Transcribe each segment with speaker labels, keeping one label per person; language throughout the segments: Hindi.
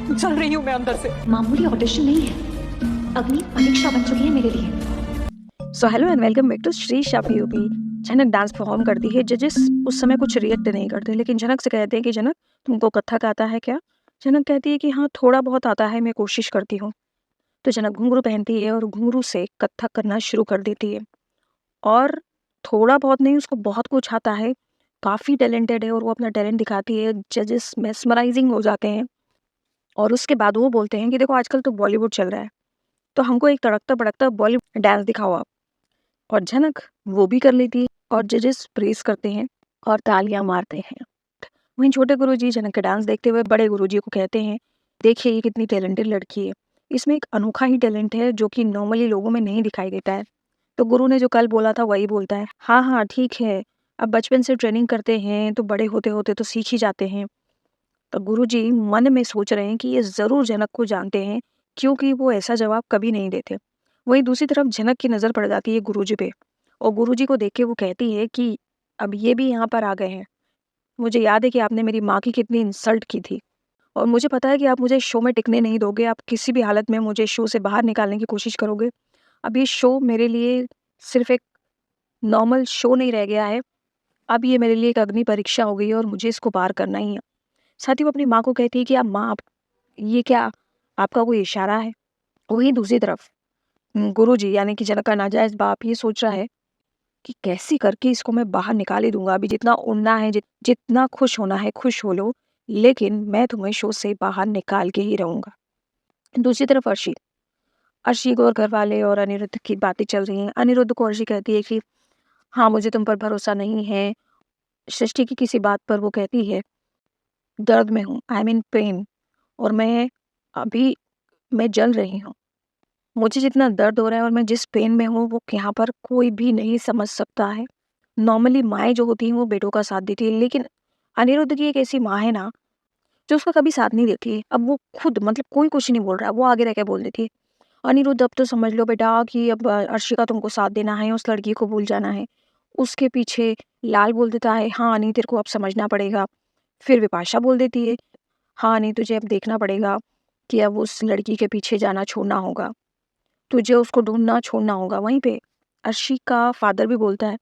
Speaker 1: जल रही हूँ मैं अंदर से।
Speaker 2: मामूली ऑडिशन नहीं है, अग्नि परीक्षा बन चुकी है मेरे लिए।
Speaker 3: So hello and welcome back to Shri शा पीओपी। झनक डांस परफॉर्म करती है। जजेस उस समय कुछ रिएक्ट नहीं करते, लेकिन झनक से कहते हैं कि झनक तुमको कथक आता है क्या? झनक कहती है कि हाँ थोड़ा बहुत आता है, मैं कोशिश करती हूँ। तो झनक घुंघरू पहनती है और घुंघरू से कथक करना शुरू कर देती है। और थोड़ा बहुत नहीं, उसको बहुत कुछ आता है, काफ़ी टैलेंटेड है और वो अपना टैलेंट दिखाती है। जजेस मेस्मराइजिंग हो जाते हैं और उसके बाद वो बोलते हैं कि देखो आजकल तो बॉलीवुड चल रहा है, तो हमको एक तड़कता भड़कता बॉलीवुड डांस दिखाओ आप। और झनक वो भी कर लेती है और जजेस प्रेस करते हैं और तालियां मारते हैं। वहीं छोटे गुरुजी झनक के डांस देखते हुए बड़े गुरुजी को कहते हैं, देखिए ये कितनी टैलेंटेड लड़की है, इसमें एक अनोखा ही टैलेंट है जो कि नॉर्मली लोगों में नहीं दिखाई देता है। तो गुरु ने जो कल बोला था वही बोलता है, हाँ हाँ ठीक है, अब बचपन से ट्रेनिंग करते हैं तो बड़े होते होते तो सीख ही जाते हैं। तो गुरुजी मन में सोच रहे हैं कि ये ज़रूर झनक को जानते हैं, क्योंकि वो ऐसा जवाब कभी नहीं देते। वहीं दूसरी तरफ झनक की नज़र पड़ जाती है गुरुजी पे और गुरुजी को देख के वो कहती है कि अब ये भी यहाँ पर आ गए हैं। मुझे याद है कि आपने मेरी माँ की कितनी इंसल्ट की थी और मुझे पता है कि आप मुझे शो में टिकने नहीं दोगे, आप किसी भी हालत में मुझे शो से बाहर निकालने की कोशिश करोगे। अब ये शो मेरे लिए सिर्फ एक नॉर्मल शो नहीं रह गया है, अब ये मेरे लिए एक अग्नि परीक्षा हो गई है और मुझे इसको पार करना ही है। साथ ही वो अपनी माँ को कहती है कि आप माँ, आप ये क्या आपका कोई इशारा है? वहीं दूसरी तरफ गुरुजी यानी कि जनक का नाजायज़ बाप ये सोच रहा है कि कैसे करके इसको मैं बाहर निकाल ही दूँगा। अभी जितना उड़ना है, जितना खुश होना है खुश हो लो, लेकिन मैं तुम्हें शो से बाहर निकाल के ही रहूँगा। दूसरी तरफ अर्शी, अर्शी को और घरवाले और अनिरुद्ध की बातें चल रही हैं। अनिरुद्ध को अर्शी कहती है कि हाँ, मुझे तुम पर भरोसा नहीं है। सृष्टि की किसी बात पर वो कहती है, दर्द में हूँ, आई एम इन पेन और अभी मैं जल रही हूँ। मुझे जितना दर्द हो रहा है और मैं जिस पेन में हूँ वो यहाँ पर कोई भी नहीं समझ सकता है। नॉर्मली माएँ जो होती हैं वो बेटों का साथ देती है, लेकिन अनिरुद्ध की एक ऐसी माँ है ना जो उसका कभी साथ नहीं देती है। अब वो खुद मतलब कोई कुछ नहीं बोल रहा है, वो आगे रह के बोल देती है, अनिरुद्ध अब तो समझ लो बेटा कि अब अर्शिका तुमको साथ देना है, उस लड़की को भूल जाना है। उसके पीछे लाल बोल देता है, हाँ अनी तेरे को अब समझना पड़ेगा। फिर विपाशा बोल देती है, हाँ अनी तुझे अब देखना पड़ेगा कि अब उस लड़की के पीछे जाना छोड़ना होगा, तुझे उसको ढूँढना छोड़ना होगा। वहीं पे अर्शी का फादर भी बोलता है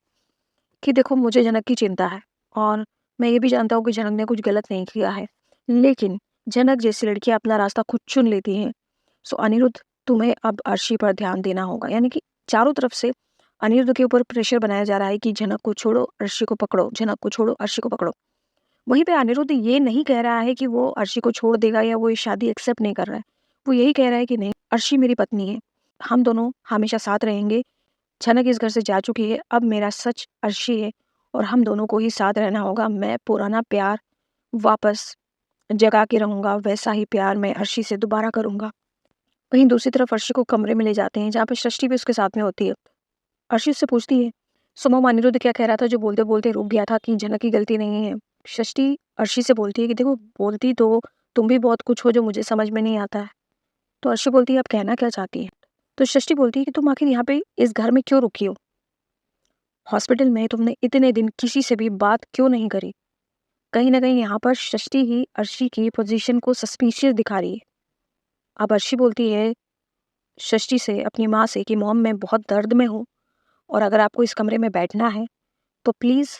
Speaker 3: कि देखो मुझे जनक की चिंता है और मैं ये भी जानता हूँ कि जनक ने कुछ गलत नहीं किया है, लेकिन जनक जैसी लड़कियाँ अपना रास्ता खुद चुन लेती हैं। सो अनिरुद्ध तुम्हें अब अर्शी पर ध्यान देना होगा। यानी कि चारों तरफ से अनिरुद्ध के ऊपर प्रेशर बनाया जा रहा है कि जनक को छोड़ो, अर्शी को पकड़ो, जनक को छोड़ो, अर्शी को पकड़ो। वहीं पे अनिरुद्ध ये नहीं कह रहा है कि वो अर्शी को छोड़ देगा या वो ये शादी एक्सेप्ट नहीं कर रहा है। वो यही कह रहा है कि नहीं, अर्शी मेरी पत्नी है, हम दोनों हमेशा साथ रहेंगे। झनक इस घर से जा चुकी है, अब मेरा सच अर्शी है और हम दोनों को ही साथ रहना होगा। मैं पुराना प्यार वापस जगा के रहूँगा, वैसा ही प्यार मैं अर्शी से दोबारा करूँगा। वहीं दूसरी तरफ अर्शी को कमरे में ले जाते हैं जहाँ पे सृष्टि भी उसके साथ में होती है। अर्शी उससे पूछती है, सुमो अनिरुद्ध क्या कह रहा था जो बोलते बोलते रुक गया था कि जनक की गलती नहीं है? सृष्टि अर्शी से बोलती है कि देखो बोलती तो तुम भी बहुत कुछ हो जो मुझे समझ में नहीं आता है। तो अर्शी बोलती है आप कहना क्या चाहती है? तो सृष्टि बोलती है कि तुम आखिर यहाँ पे इस घर में क्यों रुकी हो? हॉस्पिटल में तुमने इतने दिन किसी से भी बात क्यों नहीं करी? कहीं ना कहीं यहाँ पर सृष्टि ही अर्शी की पोजीशन को सस्पिशियस दिखा रही है। अब अर्शी बोलती है सृष्टि से, अपनी माँ से, कि मॉम मैं बहुत दर्द में हूँ और अगर आपको इस कमरे में बैठना है तो प्लीज़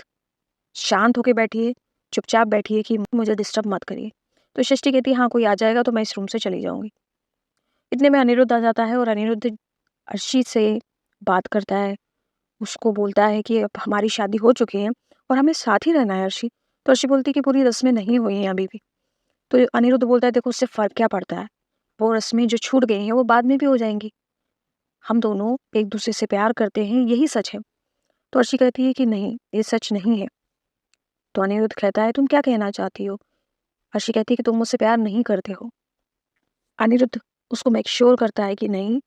Speaker 3: शांत होकर बैठिए, चुपचाप बैठिए, कि मुझे डिस्टर्ब मत करिए। तो सृष्टि कहती है हाँ कोई आ जाएगा तो मैं इस रूम से चली जाऊँगी। इतने में अनिरुद्ध आ जाता है और अनिरुद्ध अर्शी से बात करता है, उसको बोलता है कि अब हमारी शादी हो चुकी है और हमें साथ ही रहना है अर्शी। तो अर्शी बोलती है कि पूरी रस्में नहीं हुई हैं अभी भी। तो अनिरुद्ध बोलता है देखो उससे फ़र्क क्या पड़ता है, वो रस्में जो छूट गई हैं वो बाद में भी हो जाएंगी। हम दोनों एक दूसरे से प्यार करते हैं, यही सच है। तो अर्शी कहती है कि नहीं ये सच नहीं है। तो अनिरुद्ध कहता है तुम क्या कहना चाहती हो? अर्शी कहती है कि तुम मुझसे प्यार नहीं करते हो। अनिरुद्ध उसको मेक श्योर करता है कि नहीं,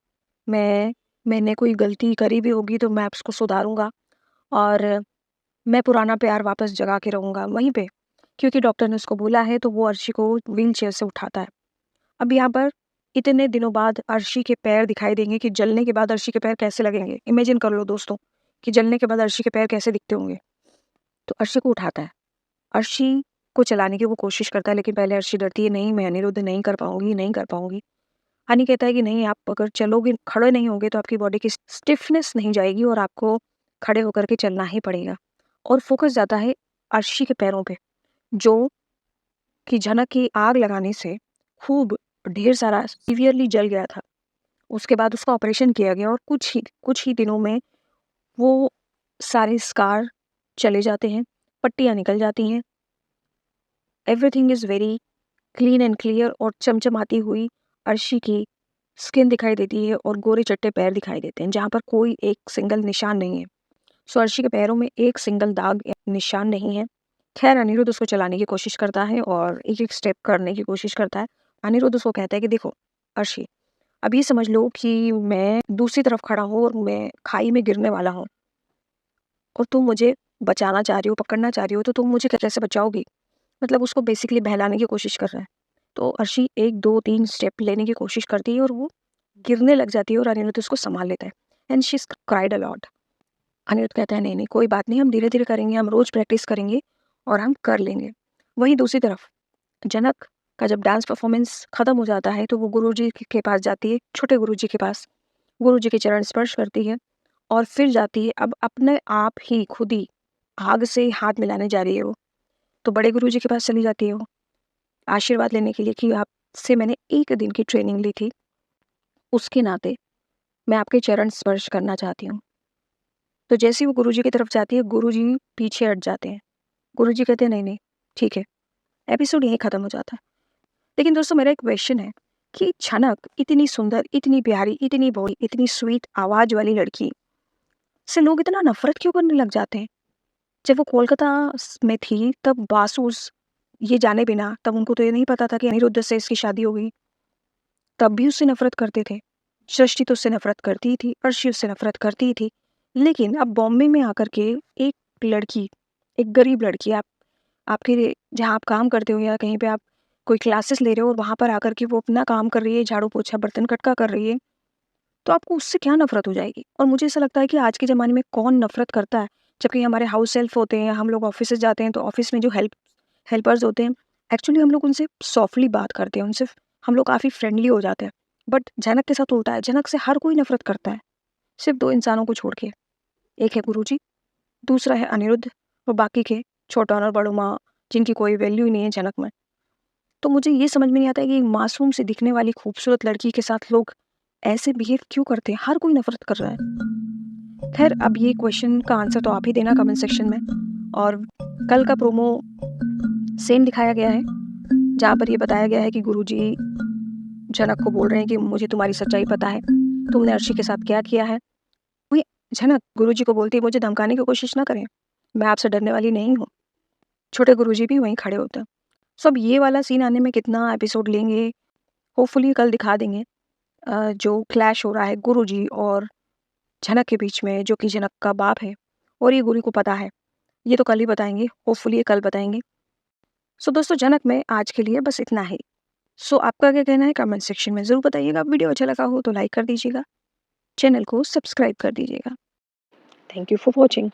Speaker 3: मैंने कोई गलती करी भी होगी तो मैं उसको सुधारूंगा और मैं पुराना प्यार वापस जगा के रहूँगा। वहीं पे क्योंकि डॉक्टर ने उसको बोला है तो वो अर्शी को व्हील चेयर से उठाता है। अब यहाँ पर इतने दिनों बाद अर्शी के पैर दिखाई देंगे कि जलने के बाद अर्शी के पैर कैसे लगेंगे। इमेजिन कर लो दोस्तों कि जलने के बाद अर्शी के पैर कैसे दिखते होंगे। तो अर्शी को उठाता है। अर्शी को चलाने की वो कोशिश करता है, लेकिन पहले अर्शी डरती है, नहीं मैं अनिरुद्ध नहीं कर पाऊँगी, नहीं कर पाऊँगी। हनी कहता है कि नहीं, आप अगर चलोगे, खड़े नहीं होगे तो आपकी बॉडी की स्टिफनेस नहीं जाएगी और आपको खड़े होकर के चलना ही पड़ेगा। और फोकस जाता है अर्शी के पैरों पे, जो कि झनक की आग लगाने से खूब ढेर सारा सीवियरली जल गया था। उसके बाद उसका ऑपरेशन किया गया और कुछ ही दिनों में वो सारे स्कार चले जाते हैं, पट्टियाँ निकल जाती हैं। Everything is very clean and clear और चमचमाती हुई अर्शी की स्किन दिखाई देती है और गोरे चट्टे पैर दिखाई देते हैं, जहाँ पर कोई एक सिंगल निशान नहीं है। सो अर्शी के पैरों में एक सिंगल दाग या निशान नहीं है। खैर अनिरुद्ध उसको चलाने की कोशिश करता है और एक-एक स्टेप करने की कोशिश करता है। अनिरुद्ध उसको कहता है कि देखो अर्शी, अब ये समझ लो कि मैं दूसरी तरफ खड़ा हूँ और मैं खाई में गिरने वाला हूँ और तुम मुझे बचाना चाह रही हो, पकड़ना चाह रही हो, तो तुम मुझे कैसे बचाओगी? मतलब उसको बेसिकली बहलाने की कोशिश कर रहा है। तो अर्शी 1, 2, 3 स्टेप लेने की कोशिश करती है और वो गिरने लग जाती है और अनिरुद्ध उसको संभाल लेता है and she is cried a lot. Aniruddh कहता है, नहीं कोई बात नहीं, हम धीरे-धीरे करेंगे, हम रोज़ प्रैक्टिस करेंगे और हम कर लेंगे। वहीं दूसरी तरफ जनक का जब डांस परफॉर्मेंस ख़त्म हो जाता है तो वो गुरुजी के पास जाती है, छोटे गुरुजी के पास। गुरुजी के चरण स्पर्श करती है और फिर जाती है, अब अपने आप ही खुद ही आग से हाथ मिलाने जा रही है वो। तो बड़े गुरुजी के पास चली जाती है वो, आशीर्वाद लेने के लिए कि आपसे मैंने 1 दिन की ट्रेनिंग ली थी, उसके नाते मैं आपके चरण स्पर्श करना चाहती हूँ। तो जैसे ही वो गुरुजी की तरफ जाती है, गुरुजी पीछे हट जाते हैं। गुरुजी कहते हैं, नहीं, ठीक है। एपिसोड यहीं ख़त्म हो जाता है। लेकिन दोस्तों मेरा एक क्वेश्चन है कि झनक इतनी सुंदर, इतनी प्यारी, इतनी भोली, इतनी स्वीट आवाज़ वाली लड़की से लोग इतना नफ़रत क्यों करने लग जाते हैं? जब वो कोलकाता में थी तब बासूस ये जाने बिना, तब उनको तो ये नहीं पता था कि अनिरुद्ध से इसकी शादी हो गई। तब भी उससे नफ़रत करते थे। सृष्टि तो उससे नफ़रत करती ही थी, अर्शी उससे नफ़रत करती ही थी। लेकिन अब बॉम्बे में आकर के एक लड़की, एक गरीब लड़की, आपके जहाँ आप काम करते हो या कहीं पे आप कोई क्लासेस ले रहे हो और वहाँ पर आकर के वो अपना काम कर रही है, झाड़ू पोछा बर्तन कटका कर रही है, तो आपको उससे क्या नफ़रत हो जाएगी? और मुझे ऐसा लगता है कि आज के ज़माने में कौन नफ़रत करता है? जबकि हमारे हाउस हेल्प होते हैं, हम लोग ऑफ़िसेज़ जाते हैं तो ऑफ़िस में जो हेल्पर्स होते हैं, एक्चुअली हम लोग उनसे सॉफ्टली बात करते हैं, उनसे हम लोग काफ़ी फ्रेंडली हो जाते हैं। बट जनक के साथ उल्टा है, जनक से हर कोई नफ़रत करता है, सिर्फ़ 2 इंसानों को छोड़ के। एक है गुरुजी, दूसरा है अनिरुद्ध और बाकी के छोटा और बड़ू माँ, जिनकी कोई वैल्यू ही नहीं है जनक में। तो मुझे ये समझ में नहीं आता है कि एक मासूम सी दिखने वाली खूबसूरत लड़की के साथ लोग ऐसे बिहेव क्यों करते हैं? हर कोई नफ़रत कर रहा है। खैर अब ये क्वेश्चन का आंसर तो आप ही देना कमेंट सेक्शन में। और कल का प्रोमो सेम दिखाया गया है, जहाँ पर ये बताया गया है कि गुरुजी जनक को बोल रहे हैं कि मुझे तुम्हारी सच्चाई पता है, तुमने अर्शी के साथ क्या किया है। वहीं झनक गुरुजी को बोलती है, मुझे धमकाने की कोशिश ना करें, मैं आपसे डरने वाली नहीं हूँ। छोटे गुरुजी भी वहीं खड़े होते हैं। सो अब ये वाला सीन आने में कितना एपिसोड लेंगे, होपफुली कल दिखा देंगे। जो क्लैश हो रहा है गुरुजी और झनक के बीच में, जो कि झनक का बाप है और ये गुरु को पता है, ये तो कल ही बताएंगे, होपफुली ये कल बताएंगे। सो दोस्तों झनक में आज के लिए बस इतना ही। सो आपका क्या कहना है कमेंट सेक्शन में ज़रूर बताइएगा। वीडियो अच्छा लगा हो तो लाइक कर दीजिएगा, चैनल को सब्सक्राइब कर दीजिएगा। Thank you for watching.